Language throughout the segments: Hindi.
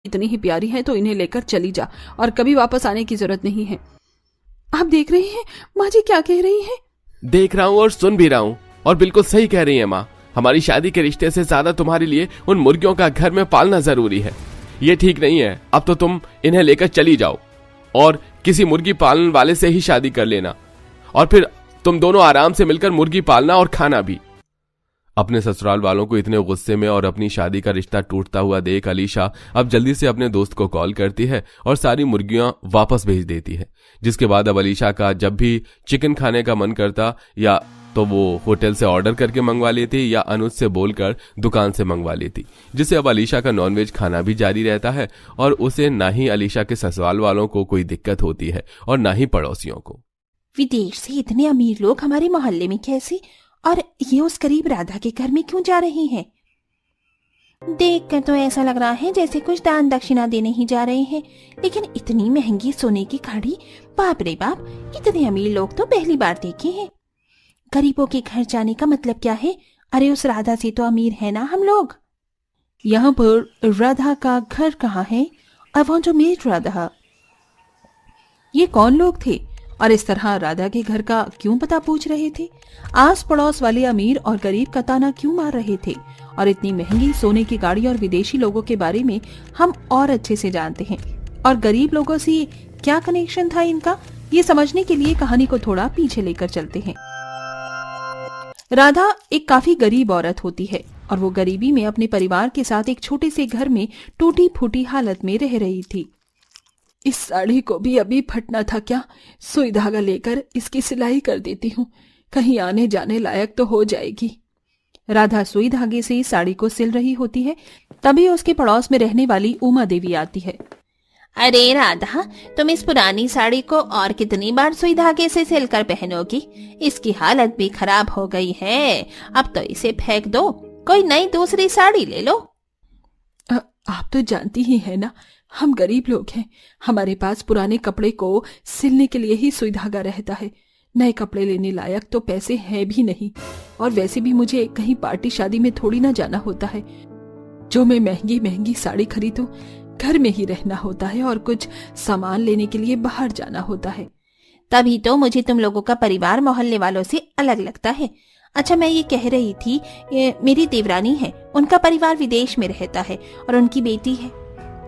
इतनी ही प्यारी है तो इन्हें लेकर चली जा और कभी वापस आने की जरूरत नहीं है। आप देख रही हैं माँ जी क्या कह रही हैं? देख रहा हूँ और सुन भी रहा हूँ, और बिल्कुल सही कह रही है माँ। हमारी शादी के रिश्ते से ज्यादा तुम्हारे लिए उन मुर्गियों का घर में पालना जरूरी है। ये ठीक नहीं है। अब तो तुम इन्हें लेकर चली जाओ और किसी मुर्गी पालन वाले से ही शादी कर लेना, और फिर तुम दोनों आराम से मिलकर मुर्गी पालना और खाना भी। अपने ससुराल वालों को इतने गुस्से में और अपनी शादी का रिश्ता टूटता हुआ देख अलीशा अब जल्दी से अपने दोस्त को कॉल करती है और सारी मुर्गियां वापस भेज देती है। जिसके बाद अब अलीशा का जब भी चिकन खाने का मन करता या तो वो होटल से ऑर्डर करके मंगवा लेती या अनुज से बोलकर दुकान से मंगवा लेती, जिससे अब अलीशा का नॉनवेज खाना भी जारी रहता है और उसे ना ही अलीशा के ससुराल वालों को कोई दिक्कत होती है और ना ही पड़ोसियों को। विदेश से इतने अमीर लोग हमारे मोहल्ले में कैसे, और ये उस गरीब राधा के घर में क्यों जा रही हैं? देखकर तो ऐसा लग रहा है जैसे कुछ दान दक्षिणा देने ही जा रहे हैं, लेकिन इतनी महंगी सोने की घड़ी, बाप रे बाप, इतने अमीर लोग तो पहली बार देखे हैं। गरीबों के घर जाने का मतलब क्या है? अरे उस राधा से तो अमीर है ना हम लोग। यहाँ पर राधा का घर कहाँ है? I want to meet Radha. ये कौन लोग थे और इस तरह राधा के घर का क्यों पता पूछ रहे थे? आस पड़ोस वाले अमीर और गरीब का ताना क्यों मार रहे थे? और इतनी महंगी सोने की गाड़ी और विदेशी लोगों के बारे में हम और अच्छे से जानते हैं, और गरीब लोगों से क्या कनेक्शन था इनका? ये समझने के लिए कहानी को थोड़ा पीछे लेकर चलते हैं। राधा एक काफी गरीब औरत होती है और वो गरीबी में अपने परिवार के साथ एक छोटे से घर में टूटी फूटी हालत में रह रही थी। इस साड़ी को भी अभी फटना था क्या? सुई धागा लेकर इसकी सिलाई कर देती हूँ, कहीं आने जाने लायक तो हो जाएगी। राधा सुई धागे से साड़ी को सिल रही होती है, तभी उसके पड़ोस में रहने वाली उमा देवी आती है। अरे राधा, तुम इस पुरानी साड़ी को और कितनी बार सुई धागे से सिलकर पहनोगी? इसकी हालत भी खराब हो गई है, अब तो इसे फेंक दो, कोई नई दूसरी साड़ी ले लो। आप तो जानती ही है ना, हम गरीब लोग हैं, हमारे पास पुराने कपड़े को सिलने के लिए ही सुई धागा रहता है। नए कपड़े लेने लायक तो पैसे हैं भी नहीं, और वैसे भी मुझे कहीं पार्टी शादी में थोड़ी ना जाना होता है। जो मैं महंगी महंगी साड़ी खरीदूं, घर में ही रहना होता है और कुछ सामान लेने के लिए बाहर जाना होता है। तभी तो मुझे तुम लोगों का परिवार मोहल्ले वालों से अलग लगता है। अच्छा, मैं ये कह रही थी, मेरी देवरानी है, उनका परिवार विदेश में रहता है और उनकी बेटी है।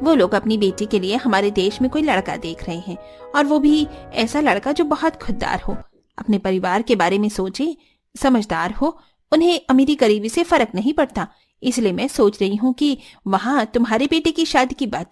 वो लोग अपनी बेटी के लिए हमारे देश में कोई लड़का देख रहे हैं, और वो भी ऐसा लड़का जो बहुत खुददार हो, अपने परिवार के बारे में सोचे, समझदार हो, उन्हें अमीरी गरीबी से फर्क नहीं पड़ता। इसलिए मैं सोच रही हूँ कि वहाँ तुम्हारे बेटे की शादी की बात